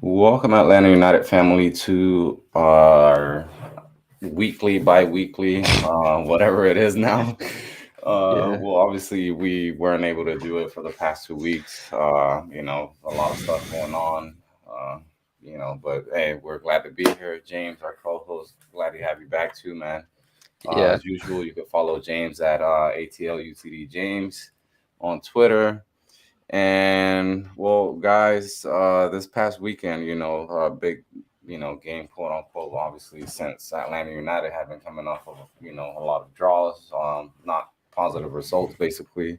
Welcome, Atlanta United family, to our weekly, bi-weekly, whatever it is now. Yeah. Well, obviously, we weren't able to do it for the past 2 weeks. A lot of stuff going on. Uh, but hey, we're glad to be here. James, our co-host, glad to have you back too, man. Yeah. As usual, you can follow James at ATLUTD James on Twitter. And well, guys, this past weekend, big, game, quote unquote, obviously, since Atlanta United had been coming off of, a lot of draws, not positive results, basically.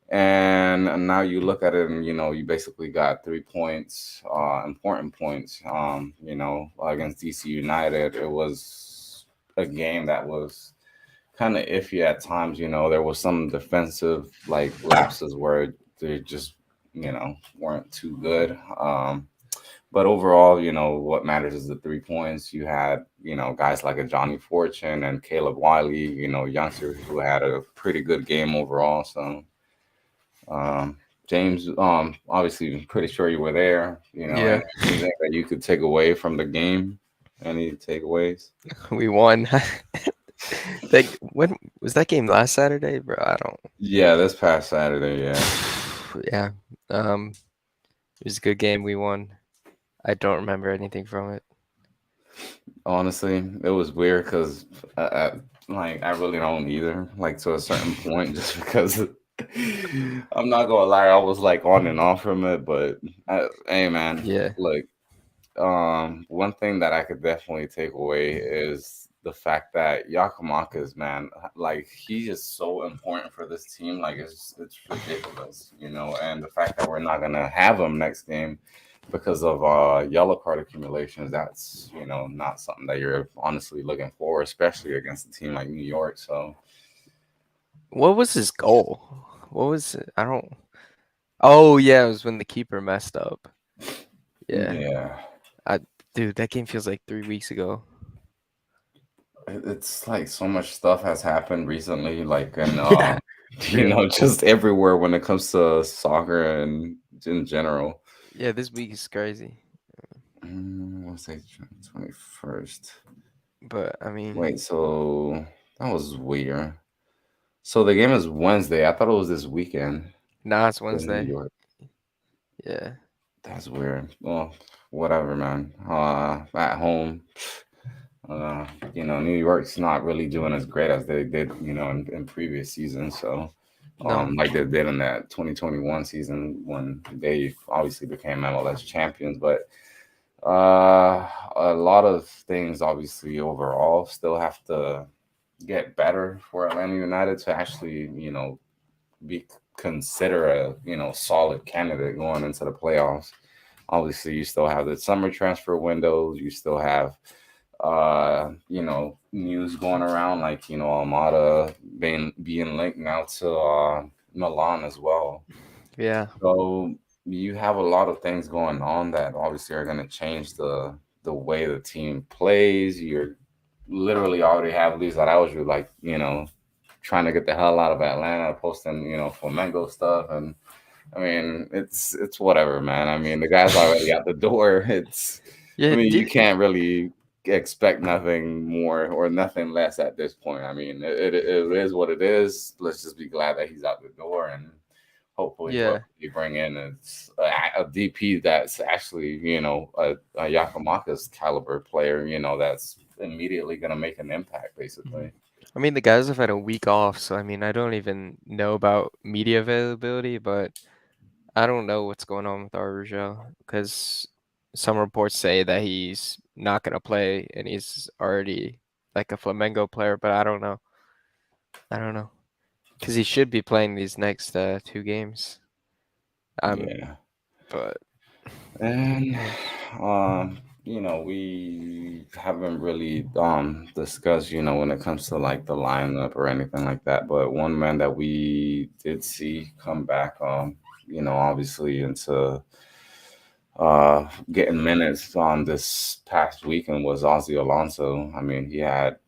And now you look at it and, you basically got 3 points, important points, against DC United. It was a game that was kind of iffy at times. There was some defensive like lapses where they just weren't too good. But overall, what matters is the 3 points. You had guys like a Johnny Fortune and Caleb Wiley, youngsters who had a pretty good game overall. So um, James, obviously, I'm pretty sure you were there. Yeah. Anything that you could take away from the game? Any takeaways? We won. When was that game last Saturday, bro? I don't. Yeah, this past Saturday. Yeah. Yeah. It was a good game. We won. I don't remember anything from it. Honestly, it was weird because I really don't either. Like to a certain point, just because I'm not gonna lie, I was like on and off from it. But hey, man, Yeah. like one thing that I could definitely take away is the fact that Yakimakis, man, like he's just so important for this team. Like it's ridiculous, and the fact that we're not gonna have him next game because of yellow card accumulations, that's not something that you're honestly looking for, especially against a team like New York. So What was his goal? What was it? I don't. Oh yeah, it was when the keeper messed up. Yeah. yeah, I Dude, that game feels like 3 weeks ago. it's like so much stuff has happened recently, like and Yeah. Yeah. just everywhere when it comes to soccer and in general. Yeah. This week is crazy. Let's say 21st. But I mean, Wait, so that was weird. So the game is Wednesday. I thought it was this weekend nah, it's for New Wednesday. York. Yeah. That's weird. Well, whatever, man. At home, uh, New York's not really doing as great as they did, in previous seasons. So, No. like they did in that 2021 season when they obviously became MLS champions. But a lot of things, obviously, overall, still have to get better for Atlanta United to actually, be consider a solid candidate going into the playoffs. Obviously, you still have the summer transfer windows. You still have, news going around like Almada being linked now to Milan as well. Yeah. So you have a lot of things going on that obviously are going to change the way the team plays. You're literally already have leads that I was like trying to get the hell out of Atlanta, posting Flamengo stuff, and I mean it's whatever, man. I mean the guy's already out the door. I Yeah. mean you Did can't really expect nothing more or nothing less at this point. I mean it is what it is. Let's just be glad that he's out the door and hopefully what Yeah. you bring in is a DP that's actually, a Yakamaka's caliber player, that's immediately going to make an impact, Mhm. basically. I mean, the guys have had a week off, so I mean, I don't even know about media availability, but I don't know what's going on with Resurge because some reports say that he's not gonna play and he's already like a Flamengo player, but I don't know. I don't know because he should be playing these next 2 games. Um, Yeah. but And we haven't really discussed, when it comes to like the lineup or anything like that. But one man that we did see come back, obviously into getting minutes on this past weekend was Ozzy Alonso. I mean, he had,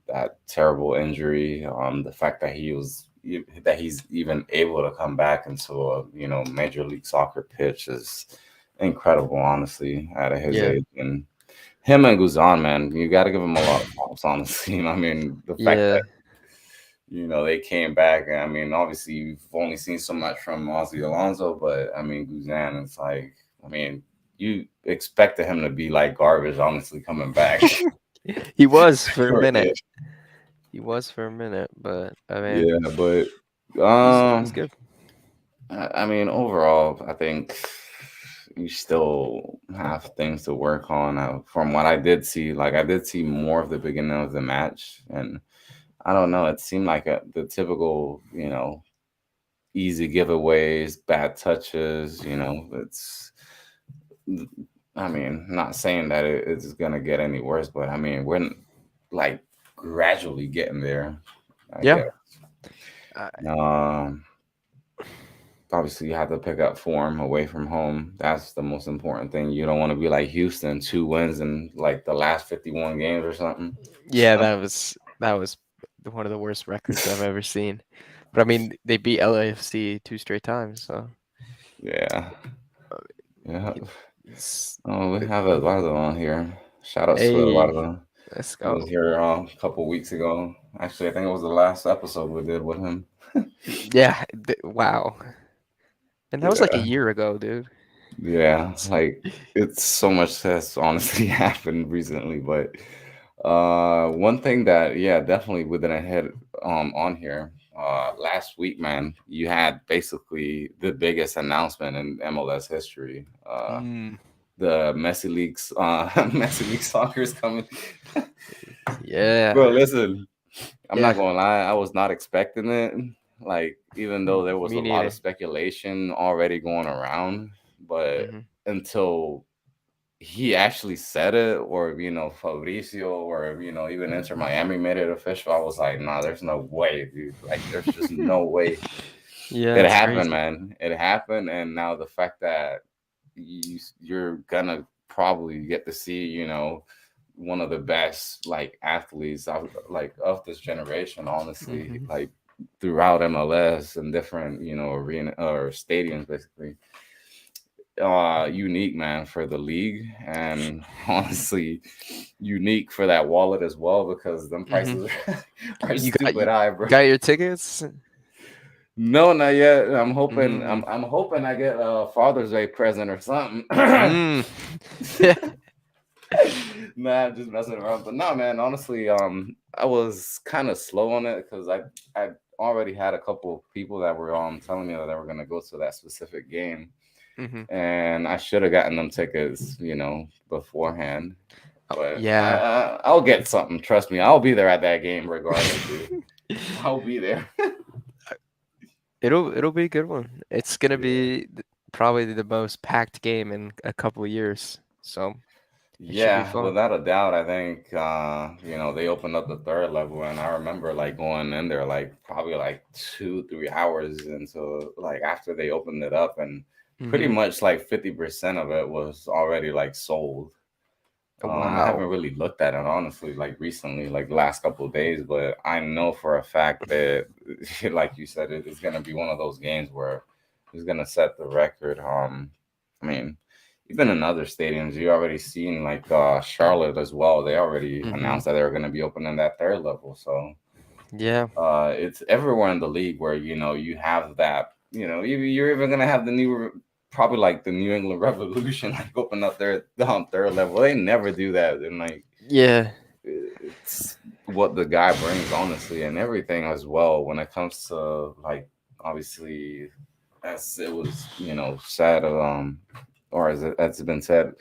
that terrible injury. The fact that he's even able to come back into a, Major League Soccer pitch is incredible, honestly, at his Yeah. age. And him and Guzan, man, you got to give him a lot of props, honestly. I mean, the fact Yeah. that they came back. I mean, obviously, you've only seen so much from Ozzy Alonso, but I mean, Guzan, it's like, I mean, you expected him to be like garbage, honestly, coming back. He was for a Or minute. did. He was for a minute, but I mean, Yeah, but he's good. I mean, overall, I think you still have things to work on. From what I did see, like I did see more of the beginning of the match, and I don't know, it seemed like the typical, easy giveaways, bad touches. I mean, not saying that it's gonna get any worse, but I mean, we're like gradually getting there. I Yeah. guess. Uh, Um, Obviously, you have to pick up form away from home. That's the most important thing. You don't want to be like Houston, 2 wins in like the last 51 games or something. yeah, that was one of the worst records I've ever seen. But I mean, they beat LAFC 2 straight times, so Yeah, uh, yeah. it's Oh, we it, have Eduardo on here. Shout out to hey, Eduardo. let's He was go. here a couple weeks ago. Actually, I think it was the last episode we did with him. Yeah, wow. And that was like a Yeah, year ago, dude. yeah. Like it's so much has honestly happened recently, but one thing that yeah, definitely we didn't hit on here. Last week, man, you had basically the biggest announcement in MLS history. Mm, The Messi Leagues, Messi League Soccer is coming. yeah, Bro, listen, I'm yeah. not gonna lie, I was not expecting it. Like, even though there was a Me lot of neither. speculation already going around, but Hmm. until he actually said it, or Fabricio, or even Inter Miami made it official, I was like, nah, there's no way, dude. Like, there's just no way. Yeah, It it's happened, crazy. man. It happened, and now the fact that you're gonna probably get to see, one of the best like athletes of this generation, honestly, Hmm. like throughout MLS and different, arena or stadiums, basically. Unique, man, for the league, and honestly, unique for that wallet as well, because them Hmm. prices are You got stupid you high, bro. got your tickets? No, not yet. I'm hoping. I'm, Mm. I'm hoping I get a Father's Day present or something. Mm. Yeah. Nah, I'm just messing around. But no, man. Honestly, I was kind of slow on it because I already had a couple of people that were telling me that they were gonna go to that specific game, Hmm. and I should have gotten them tickets, beforehand. Oh, But yeah. I'll get something. Trust me, I'll be there at that game regardless, dude. I'll be there. It'll be a good one. It's gonna Yeah. be probably the most packed game in a couple of years, so it should be Yeah, fun. without a doubt, I think they opened up the third level, and I remember like going in there like probably like 2, 3 hours into like after they opened it up, and pretty Hmm. much like 50% of it was already like sold. I Wow. haven't really looked at it honestly, like recently, like the last couple of days, but I know for a fact that, like you said, it is gonna be one of those games where it's gonna set the record. I mean, even in other stadiums, you already seen like Charlotte as well. They already Hmm. announced that they're gonna be opening that third level, so Yeah. it's everywhere in the league where you have that. You're even gonna have the new, probably like the New England Revolution, like open up their third level. They never do that, and like Yeah. it's what the guy brings, honestly, and everything as well. When it comes to like, obviously, as it was, said, or as it's been said,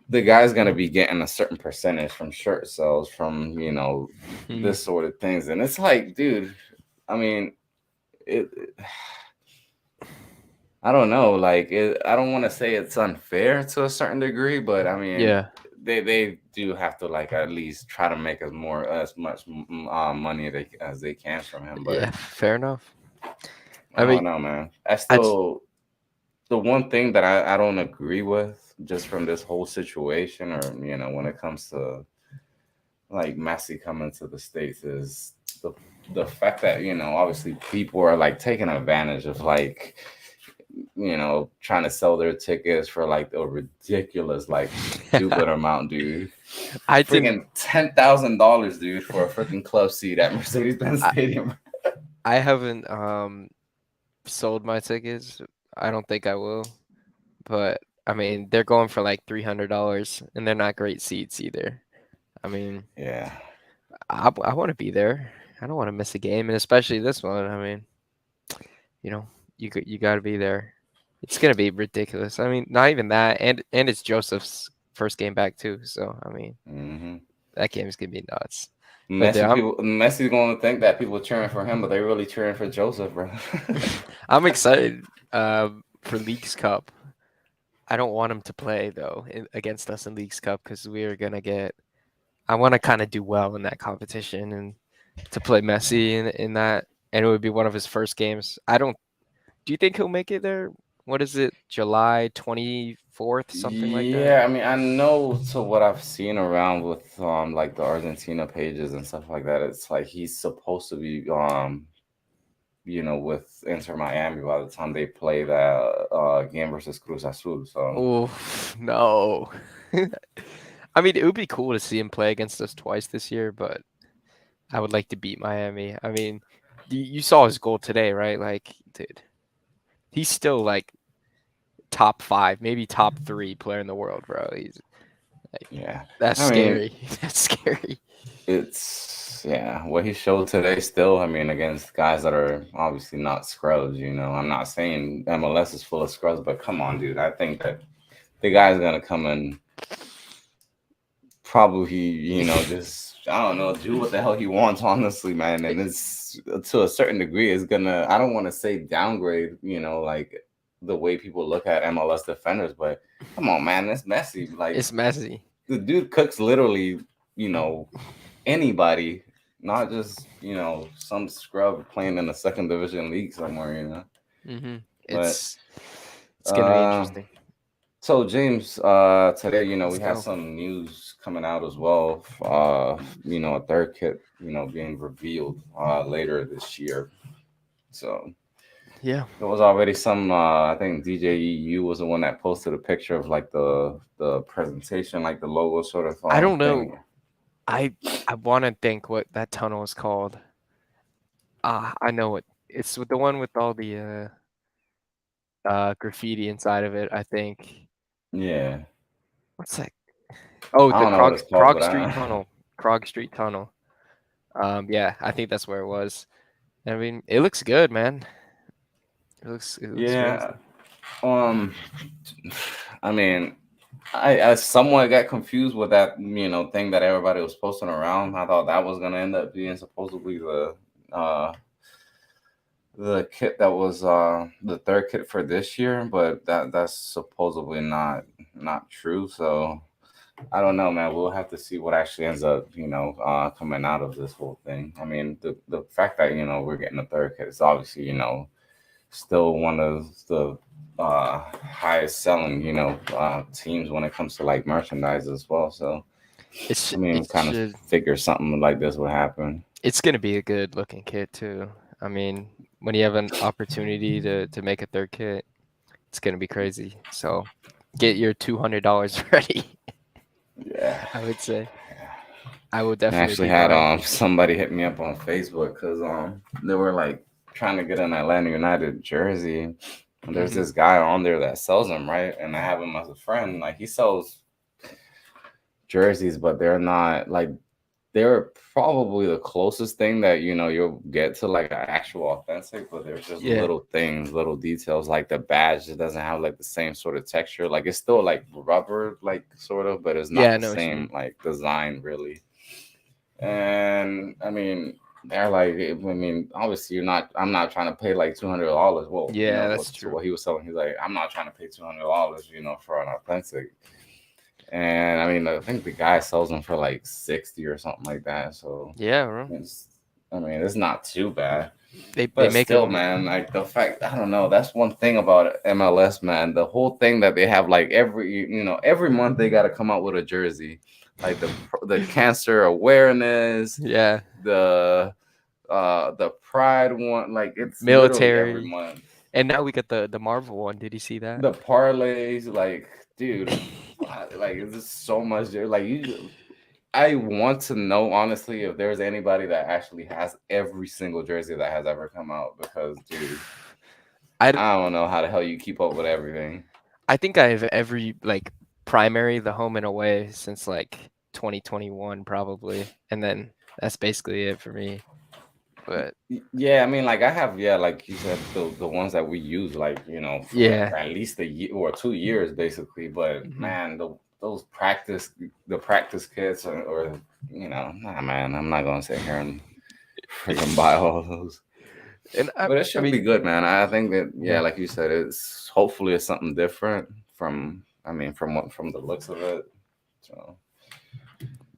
the guy's gonna be getting a certain percentage from shirt sales, from Mm. this sort of things, and it's like, dude, I mean, it I don't know. Like, I don't want to say it's unfair to a certain degree, but I mean, Yeah, they do have to like at least try to make as much money as they can from him. But yeah, fair enough. I I mean, don't know, man. I I just, still the one thing that I don't agree with just from this whole situation, or when it comes to like Messi coming to the states, is the fact that obviously people are like taking advantage of like trying to sell their tickets for like a ridiculous, like stupid amount, dude. I didn't, Freaking $10,000, dude, for a freaking club seat at Mercedes-Benz I, Stadium. I haven't sold my tickets. I don't think I will, but I mean, they're going for like $300, and they're not great seats either. I mean, Yeah, I want to be there. I don't want to miss a game, and especially this one. I mean, you know, you got to be there. It's gonna be ridiculous. I mean, not even that, and it's Joseph's first game back too. So I mean, hmm that game's gonna be nuts. But yeah, Messi's going to think that people are cheering for him, but they really cheering for Joseph, bro. I'm excited for Leagues Cup. I don't want him to play though against us in Leagues Cup because we're gonna get. I want to kind of do well in that competition and to play Messi in that, and it would be one of his first games. I don't. Do you think he'll make it there? What is it? July 24th, something like that. Yeah, I mean, I know to what I've seen around with like the Argentina pages and stuff like that, it's like he's supposed to be with Inter Miami by the time they play that game versus Cruz Azul. So Oh no. I mean, it would be cool to see him play against us twice this year, but I would like to beat Miami. I mean, you saw his goal today, right? Like, dude, he's still like top five, maybe top three player in the world, bro. He's like, yeah, that's I mean, scary. That's scary. it's yeah, what he showed today still, I mean, against guys that are obviously not scrubs, I'm not saying MLS is full of scrubs, but come on, dude. I think that the guy's gonna come and probably, just I don't know, do what the hell he wants, honestly, man. And it's to a certain degree, it's gonna I don't want to say downgrade, like the way people look at MLS defenders, but come on, man, it's messy. Like It's messy. the dude cooks literally, you know, anybody, not just some scrub playing in the second division league somewhere. hmm But it's gonna be uh, interesting. so James, today we Let's had go. some news coming out as well. A third kit, being revealed later this year. So Yeah. there was already some. I think DJEU was the one that posted a picture of like the presentation, like the logo sort of I don't thing. know. I I want to think what that tunnel is called. Ah, I know it. It's with the one with all the graffiti inside of it, I think. Yeah, What's that? Oh, I the don't know what it's called, Krog but Street I. Tunnel. Krog Street Tunnel. Yeah, I think that's where it was. I mean, it looks good, man. It looks really Yeah. good. Um. I mean, I somewhat got confused with that thing that everybody was posting around. I thought that was gonna end up being supposedly uh the kit that was the third kit for this year, but that's supposedly not true. So I don't know, man. We'll have to see what actually ends up coming out of this whole thing. I mean, the fact that we're getting a third kit is obviously still one of the highest selling teams when it comes to like merchandise as well. So I It mean, kind of should. figure something like this would happen. It's gonna be a good looking kit too. I mean, when you have an opportunity to make a third kit, it's gonna be crazy. So get your $200 ready. Yeah. I would say I will I definitely actually be had buying. somebody hit me up on Facebook because they were like trying to get an Atlanta United jersey. And there's hmm this guy on there that sells them, right? And I have him as a friend. Like he sells jerseys, but they're not like they're probably the closest thing that you'll get to like an actual authentic, but there's just Yeah. little things, little details like the badge just doesn't have like the same sort of texture. Like it's still like rubber, like sort of, but it's Yeah, not I the know what you same mean. like design really. And I mean, they're like, I mean, obviously you're not. I'm not trying to pay like $200. Well, you Yeah, know that's what? To true. what he was selling, he's like, I'm not trying to pay $200, for an authentic. And I mean, I think the guy sells them for like 60 or something like that. So Yeah, bro. it's, I mean, it's not too bad. They But make still, them. man, like the fact, I don't know. That's one thing about MLS, man. The whole thing that they have, like every month they got to come out with a jersey, like the cancer awareness, Yeah, the pride one. Like it's literally every military. month. And now we got the Marvel one. Did you see that? The parlays, like, dude, like it's just so much. Like I want to know honestly if there's anybody that actually has every single jersey that has ever come out because, dude, I I don't know how the hell you keep up with everything. I think I have every like primary, the home and away since like 2021 probably, and then that's basically it for me. But Yeah, I mean, like I have, yeah, like you said, the ones that we use, like for like yeah. at least a year or 2 years, basically. But Hmm. man, those the practice kits, nah, man, I'm not gonna sit here and freaking buy all those. And But it I should be mean, good, man. I think that, yeah, yeah, like you said, it's hopefully it's something different from, I mean, from the looks of it. So,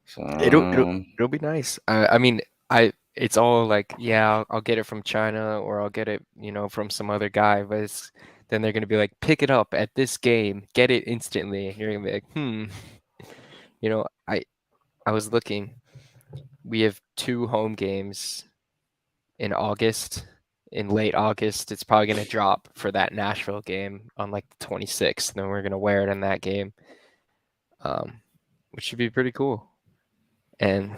so it'll it'll it'll be nice. I mean, I it's all like, yeah, I'll get it from China or I'll get it, from some other guy, but then they're gonna be like, pick it up at this game, get it instantly, and you're gonna be like, you know, I I was looking. We have two home games in August. In late August, it's probably gonna drop for that Nashville game on like the 26th, and then we're gonna wear it in that game, um, which should be pretty cool. And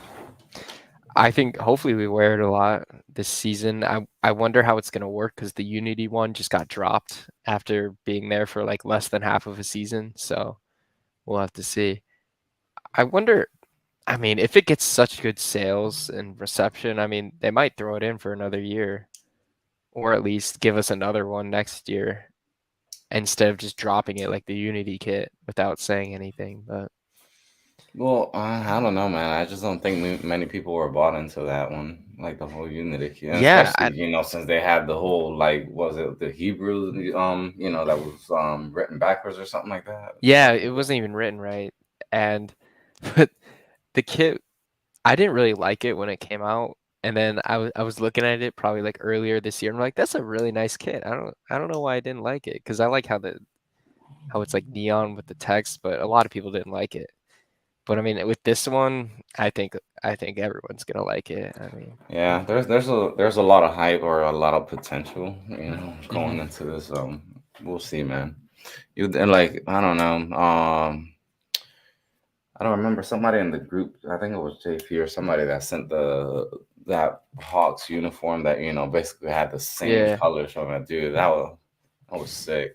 I think hopefully we wear it a lot this season. I wonder how it's gonna work because the Unity one just got dropped after being there for like less than half of a season. So we'll have to see. I wonder. I mean, if it gets such good sales and reception, I mean, they might throw it in for another year, or at least give us another one next year instead of just dropping it like the Unity kit without saying anything. But well, I don't know, man. I just don't think many people were bought into that one, like the whole Unity key, and yeah, especially since they had the whole, like, was it the Hebrew that was written backwards or something like that. yeah, it wasn't even written right, and but the kit, I didn't really like it when it came out, and then I was looking at it probably like earlier this year, and I'm like, that's a really nice kit. I don't know why I didn't like it because I like how it's like neon with the text, but a lot of people didn't like it. But I mean, with this one, I think everyone's gonna like it. I mean, Yeah, there's a lot of hype or a lot of potential, going hmm into this. We'll see, man. You and like I don't know. I don't remember somebody in the group. I think it was JP or somebody that sent that Hawks uniform that basically had the same yeah, colors from it, dude. That was sick.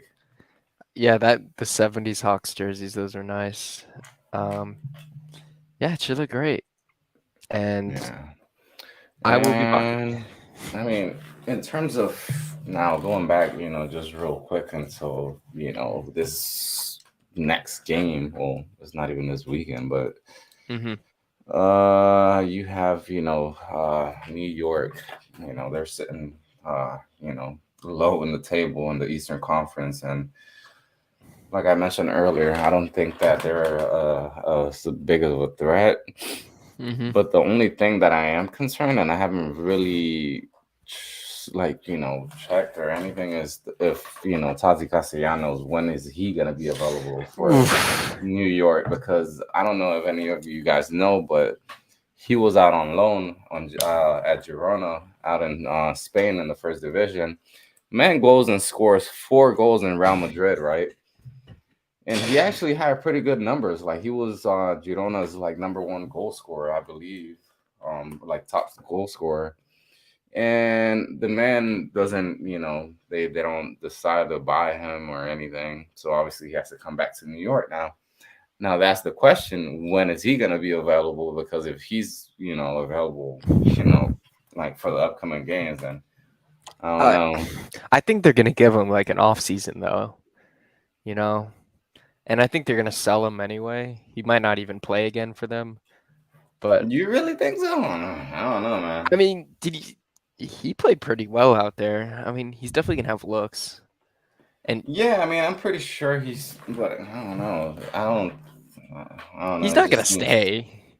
yeah, that the '70s Hawks jerseys, those are nice. Um, yeah, it should look great, and Yeah, I will be buying. and I mean, in terms of now going back, just real quick until this next game. Well, it's not even this weekend, but Hmm. you have New York. They're sitting low in the table in the Eastern Conference, and like I mentioned earlier, I don't think that they're so big of a threat. Hmm. But the only thing that I am concerned, and I haven't really like checked or anything, is if Tati Castellanos, when is he gonna be available for Oof. New York? Because I don't know if any of you guys know, but he was out on loan at Girona out in Spain in the first division. Man goes and scores 4 goals in Real Madrid, right? And he actually had pretty good numbers. Like he was Girona's like number one goal scorer, I believe, like top goal scorer. And the man doesn't, they don't decide to buy him or anything. So obviously he has to come back to New York now. Now that's the question: when is he going to be available? Because if he's, available, you know, like for the upcoming games, then I don't Uh, know. I think they're gonna give him like an off season though, you know, and I think they're gonna sell him anyway. He might not even play again for them, But You really think so? I don't know, I man. mean, he played pretty well out there. I mean, he's definitely gonna have looks, and Yeah, I mean, I'm pretty sure he's, but I don't know. I don't know. he's It not gonna just seems. stay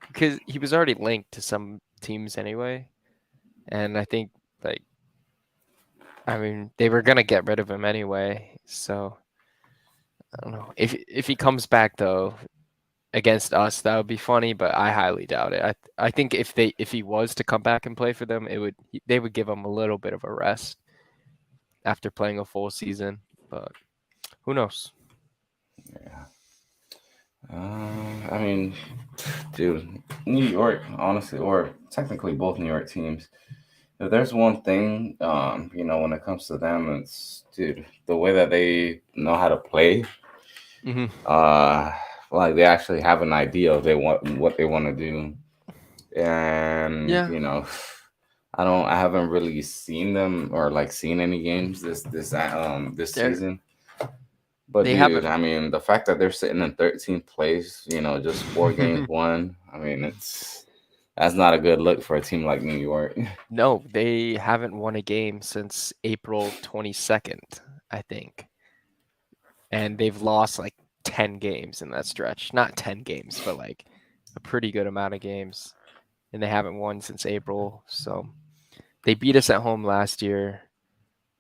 because he was already linked to some teams anyway. And I think like I mean they were gonna get rid of him anyway. So I don't know if he comes back though against us, that would be funny. But I highly doubt it. I think if he was to come back and play for them, they would give him a little bit of a rest after playing a full season. But who knows? Yeah. I mean, dude, New York, honestly, or technically both New York teams. If there's one thing, when it comes to them, it's dude, the way that they know how to play. Hmm. Uh, like they actually have an idea of they want what they want to do, and Yeah, I haven't really seen them or like seen any games this they season. But they haven't. dude, I mean, the fact that they're sitting in 13th place, just 4 games won. I mean, that's not a good look for a team like New York. No, they haven't won a game since April 22nd, I think. And they've lost like 10 games in that stretch. Not 10 games, but like a pretty good amount of games. And they haven't won since April. So they beat us at home last year,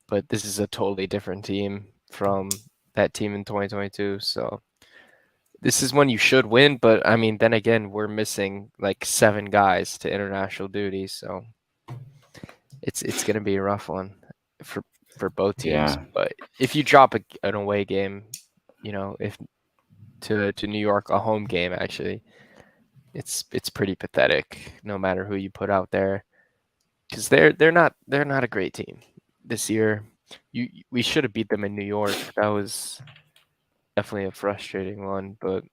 but this is a totally different team from that team in 2022. So this is when you should win, but I mean, then again, we're missing like 7 guys to international duty, so it's gonna be a rough one for for both teams. Yeah, But if you drop an away game, if to New York, a home game actually, it's pretty pathetic. No matter who you put out there, because they're not a great team this year. We should have beat them in New York. That was definitely a frustrating one, but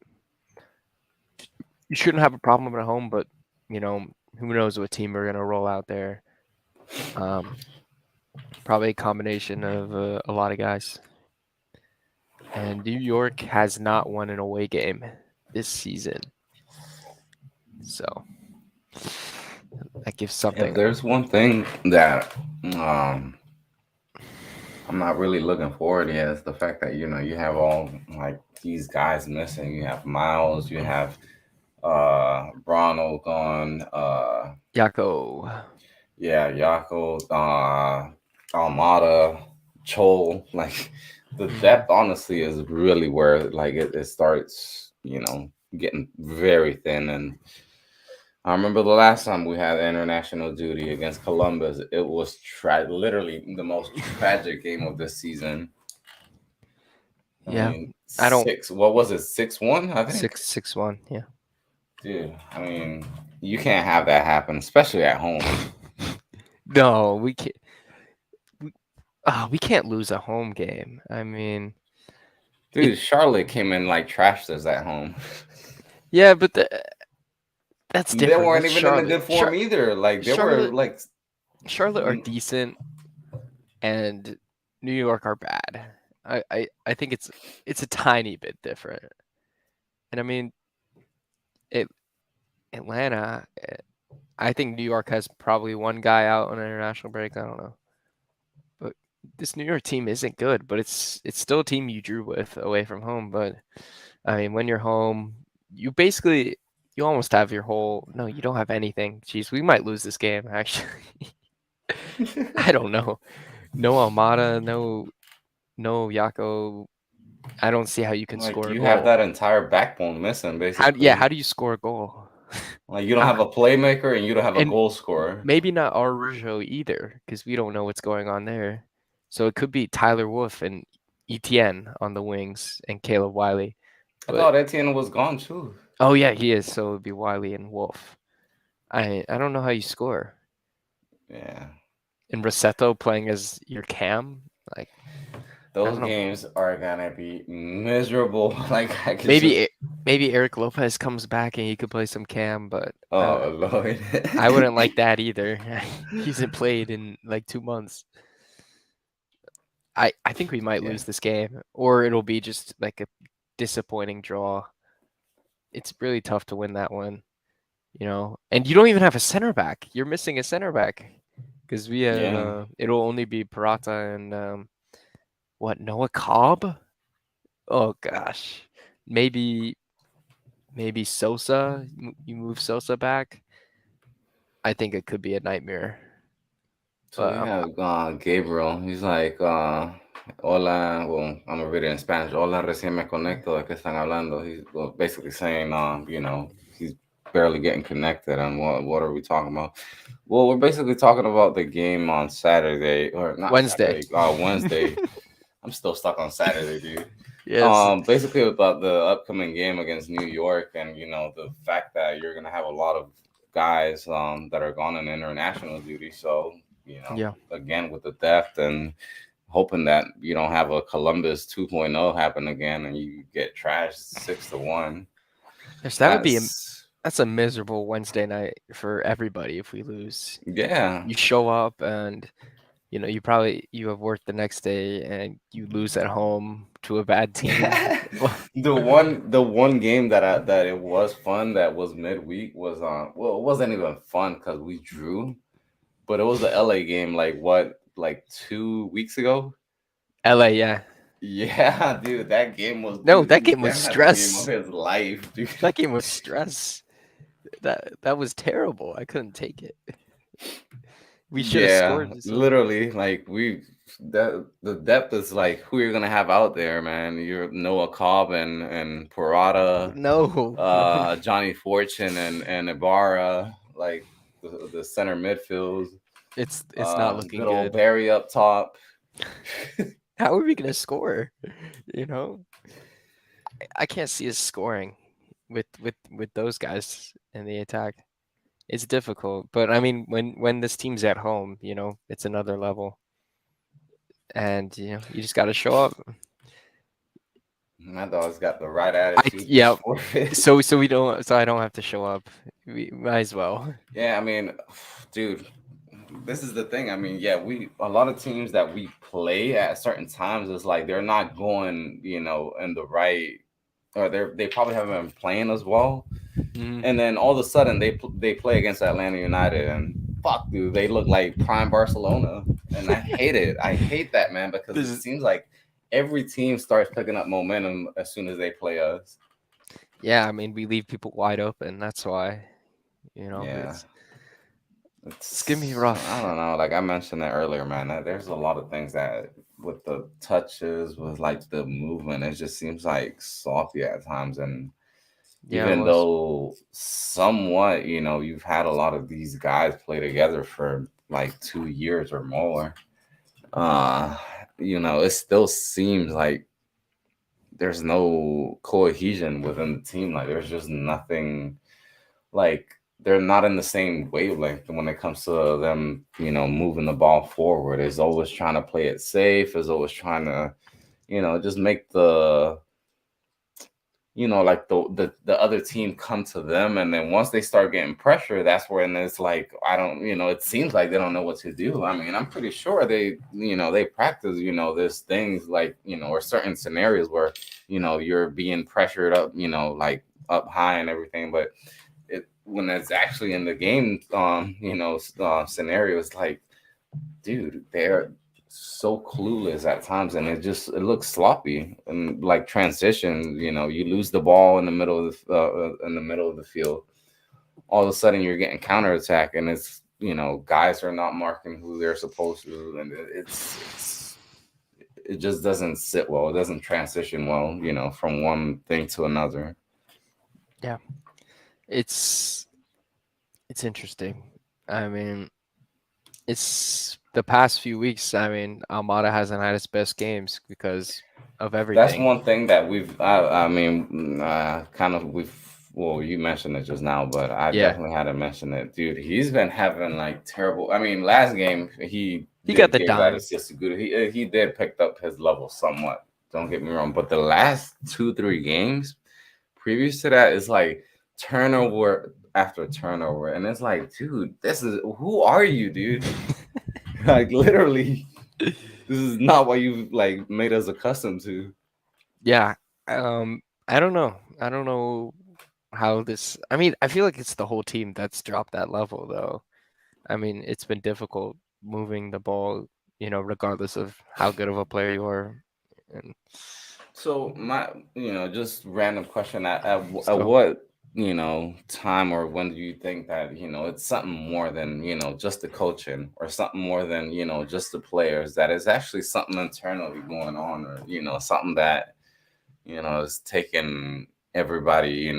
you shouldn't have a problem at home. But you know, who knows what team we're gonna roll out there? Um, Probably a combination of a lot of guys. And New York has not won an away game this season, so that gives if something. there's one thing that um I'm not really looking forward to, is the fact that you have all like these guys missing. You have Miles, you have Bronald gone, Yako. yeah, Yako, Almada, Chol, like the depth honestly is really where like it starts, getting very thin. And I remember the last time we had international duty against Columbus, it was literally the most tragic game of this season. I Yeah, mean, I don't what was it, 6-1, I think? 6-6-1. Yeah. Dude, I mean, you can't have that happen, especially at home. No, we can't. We can't lose a home game. I mean, it. Dude, Charlotte came in like trashed us at home. Yeah, but that's They different. weren't That's even in a Charlotte. good form either. Like they were Charlotte. like, Charlotte are mm, decent, and New York are bad. I think it's a tiny bit different. And I mean, it Atlanta. I think New York has probably one guy out on an international break. I don't know, but this New York team isn't good. But it's still a team you drew with away from home. But I mean, when you're home, you almost have your whole. No, you don't have anything. Jeez, we might lose this game. Actually, I don't know. No Almada, no Yako. I don't see how you can like score a you have goal. that entire backbone missing How basically. do you score a goal? Like you don't Uh, have a playmaker and you don't have a and goal scorer. maybe not Resurge either, because we don't know what's going on there. So it could be Tyler Wolff and ETN on the wings and Caleb Wiley. I But thought Etienne was gone too. oh yeah, he is. So it'd be Wiley and Wolff. I don't know how you score. Yeah, And Rossetto playing as your cam, like I those don't know. games are gonna be miserable. Like I could just, Maybe maybe Eric Lopez comes back and he could play some cam, but oh Lord. I wouldn't like that either. He hasn't played in like 2 months. I think we might Yeah. lose this game, or it'll be just like a disappointing draw. it's really tough to win that one, you know. And you don't even have a center back. You're missing a center back because we have Yeah. it'll only be Parata and what, Noah Cobb? Oh gosh. Maybe maybe Sosa. You move Sosa back. I think it could be a nightmare. So But we have Gabriel. He's like, hola. Well, I'm gonna read it in Spanish. Hola, recién me conecto. ¿De qué están hablando? He's well, basically saying, he's barely getting connected. And what are we talking about? Well, we're basically talking about the game on Saturday, or not Wednesday. Saturday, Wednesday. I'm still stuck on Saturday, dude. Yes. Basically about the upcoming game against New York, and the fact that you're gonna have a lot of guys that are gone on international duty. So Yeah. again with the depth and hoping that you don't have a Columbus 2.0 happen again and you get trashed 6-1. Yes, that would be That's that's a miserable Wednesday night for everybody if we lose. yeah. You show up and you have work the next day and you lose at home to a bad team. The one game that it was fun that was midweek was well, it wasn't even fun because we drew, but it was the LA game like what, like 2 weeks ago. LA, yeah. Yeah, dude, that game was, No, dude, that game was Dan had the game of stress. his life, dude. That game was stress. That was terrible. I couldn't take it. We should have Yeah, scored so literally, like that the depth is like who you're gonna have out there, man. You're Noah Cobb and Parada, no. Johnny Fortune and Ibarra, like the center midfield, It's not looking good old good. Barry up top. How are we gonna score? You know? I can't see us scoring with those guys in the attack. It's difficult, but I mean, when this team's at home, it's another level, and you just got to show up. My dog's got the right I attitude to yeah, forfeit. so I don't have to show up. We might as well. Yeah, I mean, dude, this is the thing. I mean, yeah, we a lot of teams that we play at certain times is like they're not going, in the right, or they probably haven't been playing as well. Mhm. And then all of a sudden they play against Atlanta United and fuck, dude, they look like prime Barcelona, and I hate it. I hate that, man, because This it is seems like every team starts picking up momentum as soon as they play us. Yeah, I mean, we leave people wide open. That's why, Yeah. it's gonna be I rough. don't know. Like I mentioned that earlier, man. There's a lot of things that with the touches, with like the movement, it just seems like sloppy at times. And Yeah, it even was. though somewhat, you've had a lot of these guys play together for like 2 years or more, uh, it still seems like there's no cohesion within the team. Like there's just nothing, like they're not in the same wavelength when it comes to them, moving the ball forward. Is always trying to play it safe, is always trying to, just make the, like the other team come to them. And then once they start getting pressure, that's when it's like, I don't, it seems like they don't know what to do. I mean, I'm pretty sure they practice, this things like, or certain scenarios where, you're being pressured up, like up high and everything. But when it's actually in the game, scenarios, like, dude, they're so clueless at times, and it looks sloppy and like transition. You lose the ball in the middle of the field. All of a sudden, you're getting counterattack, and it's guys are not marking who they're supposed to, and it just doesn't sit well. It doesn't transition well, from one thing to another. Yeah, it's it's interesting. I mean, it's the past few weeks. I mean, Almada hasn't had his best games because of That's everything. one thing that I mean, kind of we've. Well, you mentioned it just now, but I Yeah, definitely had to mention it, dude. He's been having like terrible. I mean, last game he he got the gave that dime. assist to good. He did picked up his level somewhat. Don't get me wrong, but the last 2-3 games previous to that is like turnover after turnover, and it's like, dude, this is who are you, dude? Like literally, this is not what you've like made us accustomed to. Yeah. I don't know. I don't know how this. I mean, I feel like it's the whole team that's dropped that level, though. I mean, it's been difficult moving the ball, regardless of how good of a player you are. And So my, just random question: at so, what time or when do you think that it's something more than just the coaching or something more than just the players, that is actually something internally going on, or something that is taking everybody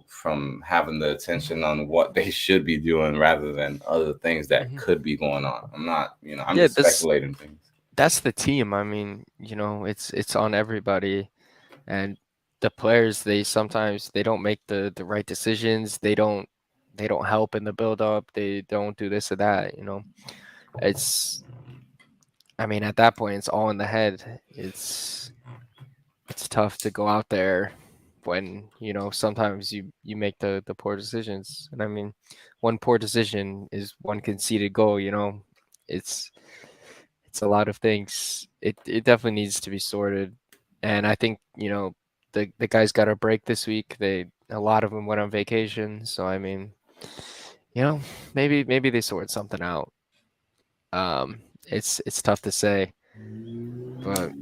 from having the attention on what they should be doing rather than other things that mhm. could be going on? I'm not, I'm Yeah, just speculating things. that's the team. I mean, it's on everybody, and the players, they sometimes they don't make the right decisions. They don't help in the build up. They don't do this or that. It's I mean, at that point, it's all in the head. It's tough to go out there when, sometimes you make the poor decisions. And I mean, one poor decision is one conceded goal. It's it's a lot of things. It definitely needs to be sorted. And I think, the guys got a break this week. A lot of them went on vacation, so I mean, you know, maybe they sort something out. It's tough to say, but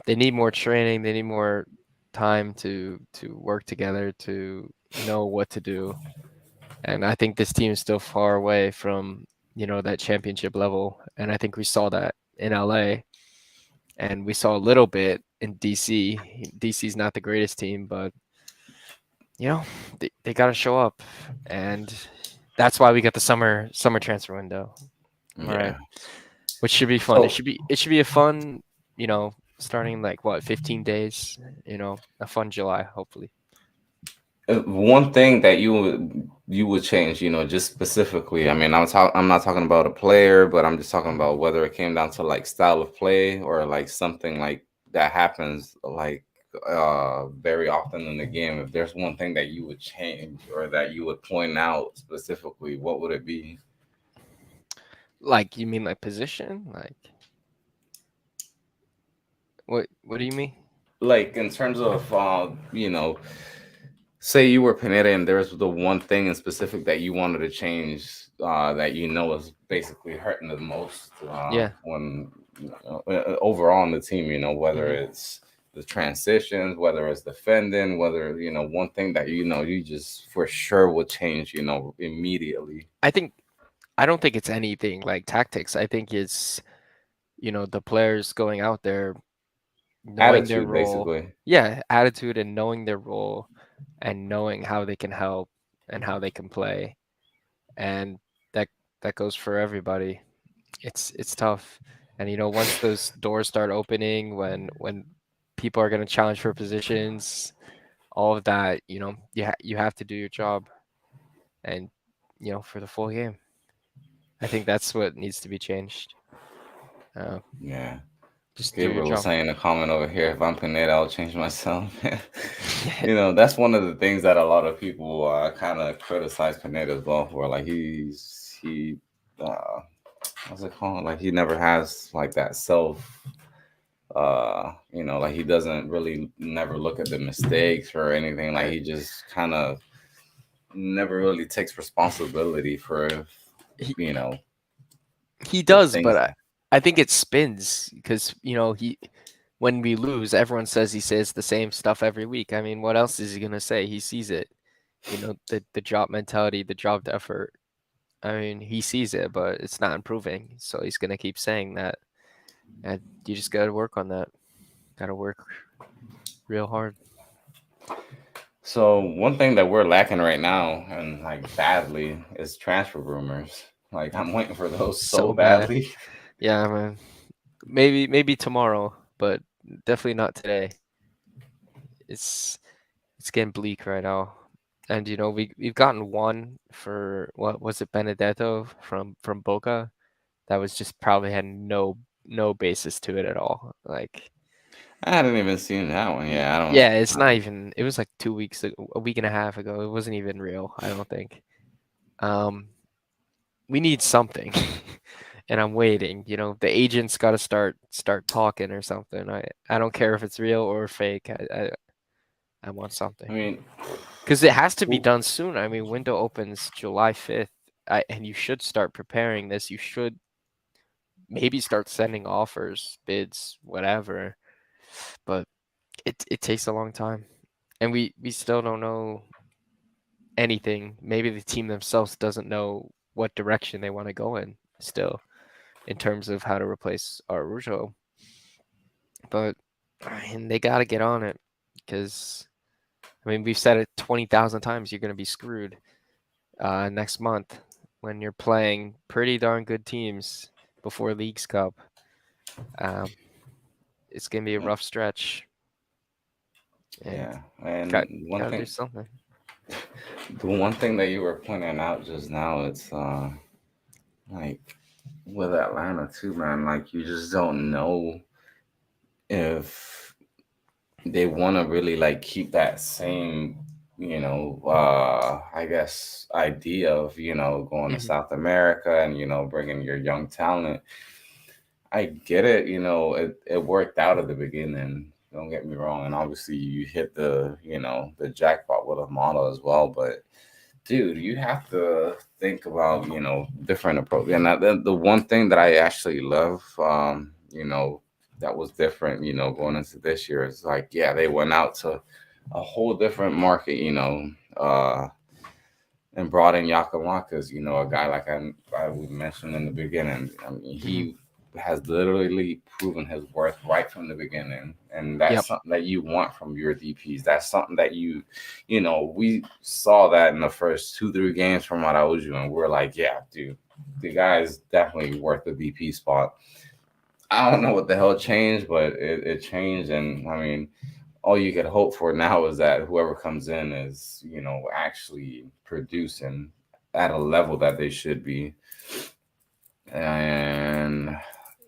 they need more training. They need more time to work together to know what to do. And I think this team is still far away from, that championship level. And I think we saw that in LA, and we saw a little bit in DC. DC's not the greatest team, but you know, they got to show up, and that's why we got the summer transfer window. All right, Yeah. which should be fun. It So should be it should be a fun, starting like what 15 days. A fun July, hopefully. one thing that you would change, just specifically. I mean, I'm not talking about a player, but I'm just talking about whether it came down to like style of play or like something like that happens like very often in the game. If there's one thing that you would change or that you would point out specifically, what would it be? Like you mean like position? Like what do you mean? Like in terms of say you were Pineda and there's the one thing in specific that you wanted to change, that is basically hurting the most, Yeah. when overall on the team, whether hmm it's the transitions, whether it's defending, whether one thing that you just for sure would change, immediately. I think I don't think it's anything like tactics. I think it's the players going out there knowing their Attitude, role. basically. Yeah, attitude and knowing their role and knowing how they can help and how they can play. And that that goes for everybody. It's tough. And once those doors start opening, when people are going to challenge for positions, all of that, you have to do your job, and for the full game. I think that's what needs to be changed. Uh, Yeah. just do your Gabriel was job. saying in a comment over here, if I'm Pineda, I'll change myself. That's one of the things that a lot of people kind of criticize Pineda as well for. Like uh, what's it called? Like he never has like that self. Like he doesn't really never look at the mistakes or anything. Like I, he just kind of never really takes responsibility for he you know he the does, but things. I think it spins because he when we lose, everyone says he says the same stuff every week. I mean, what else is he gonna say? He sees it. The job mentality, the job effort. I mean, he sees it, but it's not improving. So he's gonna keep saying that, and you just gotta work on that. Gotta work real hard. So one thing that we're lacking right now, and like badly, is transfer rumors. Like I'm waiting for those so So bad. badly. Yeah, man. Maybe tomorrow, but definitely not today. It's it's getting bleak right now. And we've gotten one for what was it, Benedetto from Boca, that was just probably had no basis to it at all. Like I hadn't even seen that one. Yeah, I don't. yeah, it's not even it was like 2 weeks ago, a week and a half ago. It wasn't even real, I don't think. Um we need something. And I'm waiting. The agent's got to start talking or something. I don't care if it's real or fake. I want I something. mean, because it has to be Ooh, done soon. I mean, window opens July 5th, and you should start preparing this. You should maybe start sending offers, bids, whatever. But it takes a long time, and we still don't know anything. Maybe the team themselves doesn't know what direction they want to go in still in terms of how to replace Arujo. But I mean, they got to get on it because I mean we've said it 20,000 times. You're going to be screwed next month when you're playing pretty darn good teams before Leagues Cup. Um, it's going to be a rough stretch, and yeah. got And got to do something. the one thing that you were pointing out just now, it's like with Atlanta too, man. Like you just don't know if they want to really like keep that same, I guess idea of going to Hmm. South America and bringing your young talent. I get it. It worked out at the beginning. Don't get me wrong, and obviously you hit the jackpot with a model as well. But dude, you have to think about different approach. And the one thing that I actually love, that was different, going into this year is like, yeah, they went out to a whole different market, uh, and brought in Yakamakas, a guy like I would mention in the beginning. I mean, Hmm. he has literally proven his worth right from the beginning, and that's Yep. something that you want from your DPS. That's something that we saw that in the first 2-3 games from Araujo, and we're like, yeah, dude, the guy is definitely worth the DP spot. I don't know what the hell changed, but it changed, and I mean, all you could hope for now is that whoever comes in is, actually producing at a level that they should be. And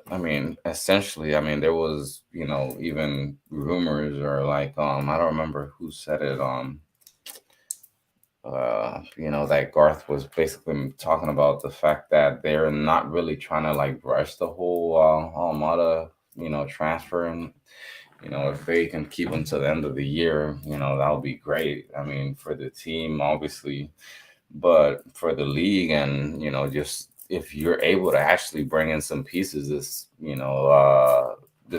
I mean, essentially, I mean, there was, even rumors or like, I don't remember who said it, that Garth was basically talking about the fact that they're not really trying to like rush the whole Almada, transfer, and if they can keep them to the end of the year, that'll be great. I mean, for the team, obviously, but for the league, and just if you're able to actually bring in some pieces this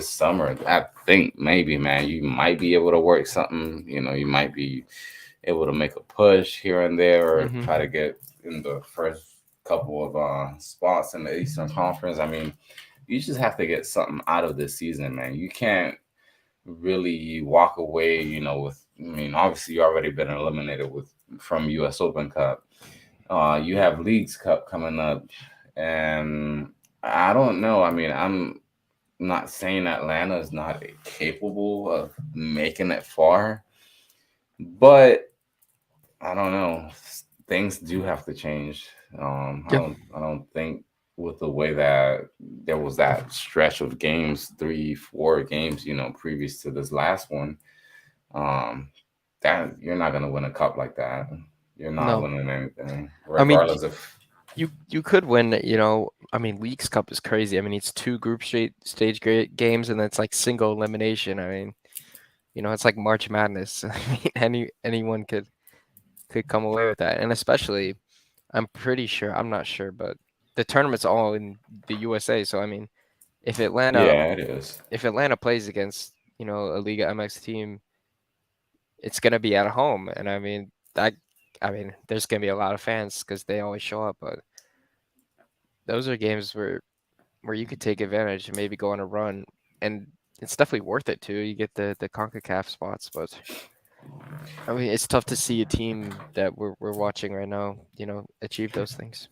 summer, I think maybe, man, you might be able to work something. You might be able to make a push here and there, or Hmm. try to get in the first couple of spots in the Eastern Conference. I mean, you just have to get something out of this season, man. You can't really walk away, with. I mean, obviously you already been eliminated with from U.S. Open Cup. You have Leagues Cup coming up, and I don't know. I mean, I'm not saying Atlanta is not capable of making it far, but I don't know. Things do have to change. I Yeah. don't. I don't think with the way that there was that stretch of games, 3, 4 games, previous to this last one, um, that you're not gonna win a cup like that. You're not No. winning anything, I mean, regardless if. you could win. I mean, Leagues Cup is crazy. I mean, it's two stage games, and then it's like single elimination. I mean, it's like March Madness. I mean, anyone could come away with that, and especially, I'm pretty sure. I'm not sure, but the tournament's all in the USA. So I mean, if Atlanta Yeah, it is. if Atlanta plays against a Liga MX team, it's gonna be at home, and I mean, there's gonna be a lot of fans because they always show up. But those are games where you could take advantage and maybe go on a run, and it's definitely worth it too. You get the CONCACAF spots, but I mean, it's tough to see a team that we're watching right now, achieve those things.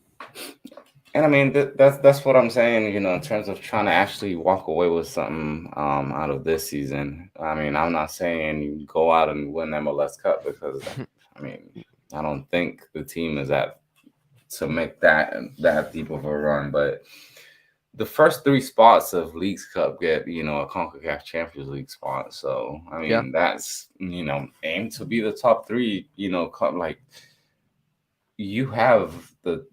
And I mean, that's what I'm saying. In terms of trying to actually walk away with something out of this season. I mean, I'm not saying you go out and win MLS Cup, because I mean, I don't think the team is at to make that deep of a run. But the first 3 spots of Leagues Cup get a Concacaf Champions League spot. So I Yeah. mean, that's aim to be the top 3. Cup, like you have the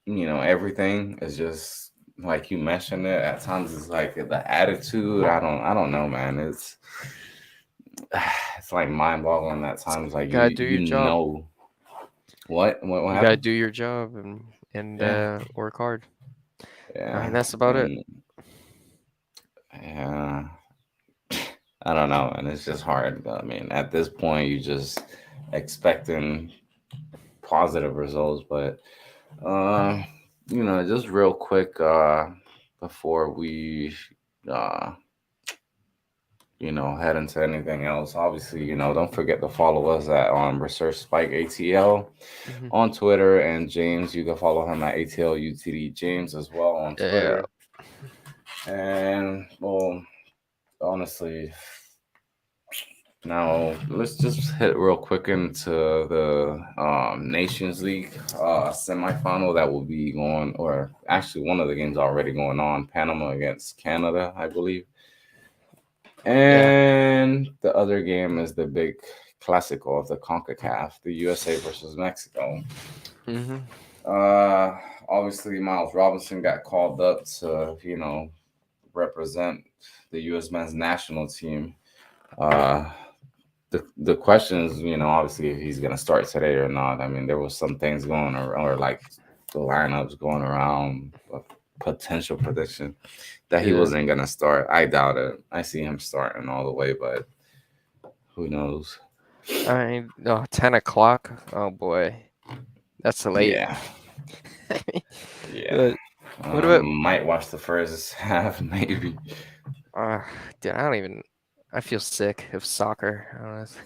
everything is just like you mentioned it. At times, it's like the attitude. I don't know, man. it's like mind-boggling at It's, times. Like you you gotta do you your job. know what You gotta happened? do your job and Yeah, work hard. I mean, yeah, that's about it. and yeah. I don't know, and it's just hard. I mean, at this point, you just expecting positive results, but uh, just real quick, before we uh head into anything else. Obviously, don't forget to follow us at Research Spike ATL Hmm. on Twitter, and James, you can follow him at ATLUTD James as well on Yeah. Twitter. And well, honestly, now let's just hit real quick into the Nations League semifinal that will be going, or actually one of the games already going on, Panama against Canada, I believe. Yeah. And the other game is the big classical of the CONCACAF, the USA versus Mexico. Hmm. Uh, Obviously, Miles Robinson got called up to, represent the U.S. men's national team. Uh, the question is, obviously, if he's gonna start today or not. I mean, there was some things going around, or like the lineups going around, a potential prediction that he Yeah. wasn't gonna start. I doubt it. I see him starting all the way, but who knows? I mean, oh, 10 o'clock. Oh boy, that's late. Yeah, I mean, yeah. but what about? Might watch the first half, maybe. Uh, Dude, I don't even. I feel sick of soccer. Honestly,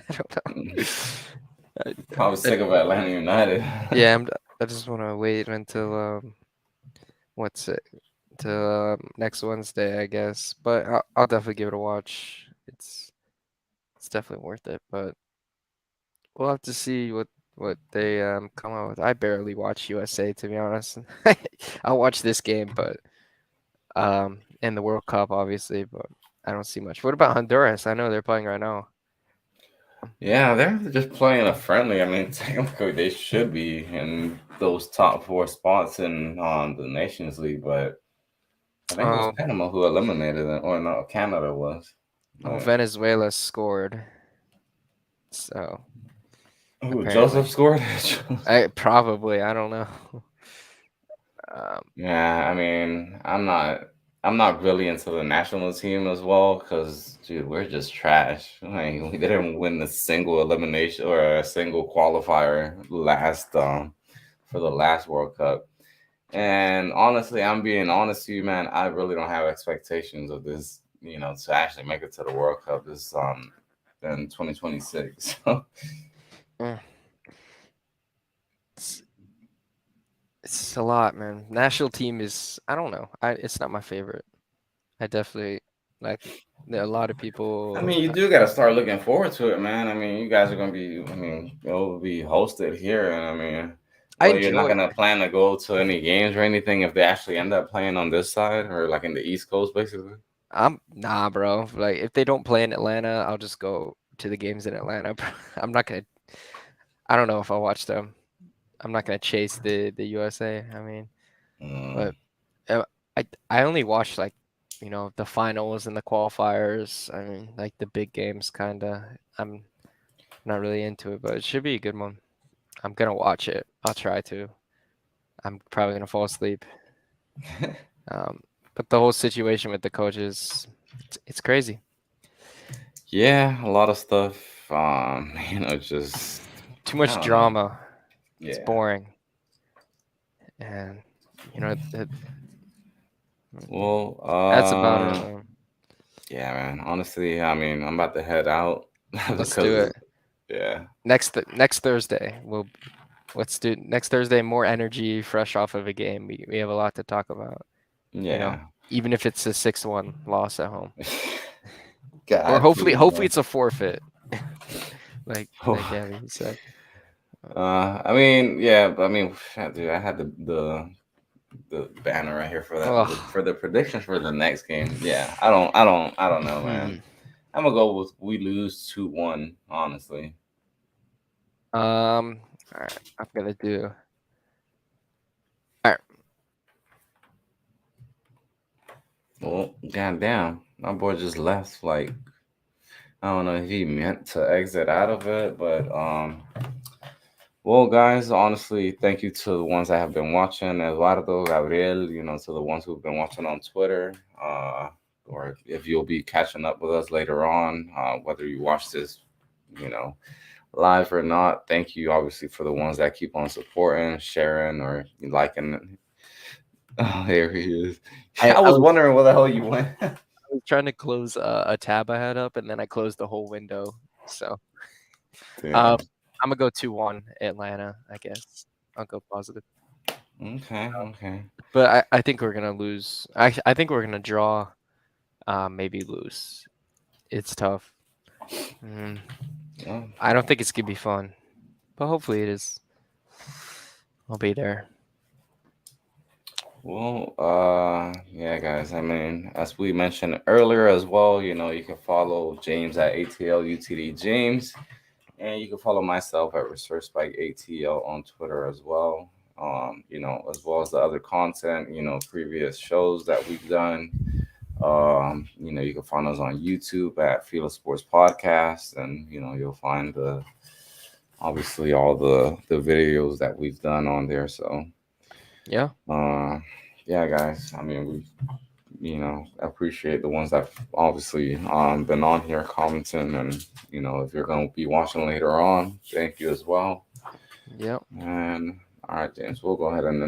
I don't know. I, I was I, sick of Atlanta United. yeah, I just want to wait until what's it? Till next Wednesday, I guess. But I'll definitely give it a watch. It's definitely worth it. But we'll have to see what they come out with. I barely watch USA, to be honest. I'll watch this game, but and the World Cup obviously, but I don't see much. What about Honduras? I know they're playing right now. Yeah, they're just playing a friendly. I mean, technically they should be in those top four spots in the Nations League, but I think it was Oh, Panama who eliminated them, or no, Canada was. oh, But Venezuela scored. So who? Joseph apparently, scored. I don't know. Um, Yeah, I mean, I'm not really into the national team as well because, dude, we're just trash. Like, we didn't win a single elimination or a single qualifier last for the last World Cup. And honestly, I'm being honest with you, man. I really don't have expectations of this, to actually make it to the World Cup this in 2026. eh, it's it's a lot, man. National team is I don't know. It's not my favorite. I definitely like there are a lot of I people. mean, you do got to start looking forward to it, man. I mean, you guys are gonna be, I mean, it'll be hosted here, and I mean, I well, you're not enjoy. gonna plan to go to any games or anything if they actually end up playing on this side or like in the East Coast, basically. I'm nah, bro. Like if they don't play in Atlanta, I'll just go to the games in Atlanta. Bro. I'm not gonna. I don't know if I'll watch them. I'm not gonna chase the USA. I mean, Mm. but uh, I only watch like the finals and the qualifiers. I mean, like the big games, kinda. I'm not really into it, but it should be a good one. I'm gonna watch it. I'll try to. I'm probably gonna fall asleep. Um, but the whole situation with the coaches, it's crazy. Yeah, a lot of stuff. Just Too I much don't know. drama. It's Yeah. boring, and Well, that's about it, man. yeah, man. Honestly, I mean, I'm about to head out Let's do because, it yeah, next Thursday. Let's do next Thursday. More energy, fresh off of a game. We have a lot to talk about. You know, yeah. even if it's a 6-1 loss at home, or God, hopefully please, it's a forfeit, no. like Gabby said. I mean, yeah, but I mean, dude, I had the banner right here for that Ugh. for the predictions for the next game. Yeah, I don't know, man. I'm gonna go with we lose 2-1. Honestly, All right, I'm gonna do. All right, well, goddamn, my boy just left like I don't know if he meant to exit out of it, but well, guys, honestly, thank you to the ones that have been watching, Eduardo, Gabriel, to the ones who've been watching on Twitter, or if you'll be catching up with us later on, whether you watch this, you know, live or not. Thank you, obviously, for the ones that keep on supporting, sharing, or liking. Oh, here he is. I, I I was was wondering where the hell you went. I was trying to close a tab I had up, and then I closed the whole window. So um, Damn. I'm gonna go 2-1 Atlanta. I guess I'll go positive. Okay, Um, okay. but I think we're gonna lose. I think we're gonna draw. Maybe lose. It's tough. Mm, Well, I don't think it's gonna be fun, but hopefully it is. I'll be there. yeah, guys. I mean, as we mentioned earlier as well, you can follow James at ATLUTD James, and you can follow myself at Resurge by ATL on Twitter as well. As well as the other content, previous shows that we've done. You can find us on YouTube at Feel a Sports Podcast, and you'll find the obviously all the videos that we've done on there. So, Yeah. uh, yeah, guys. I mean, appreciate the ones that obviously been on here commenting, and if you're gonna be watching later on, thank you as well. Yeah. And all right, James, we'll go ahead and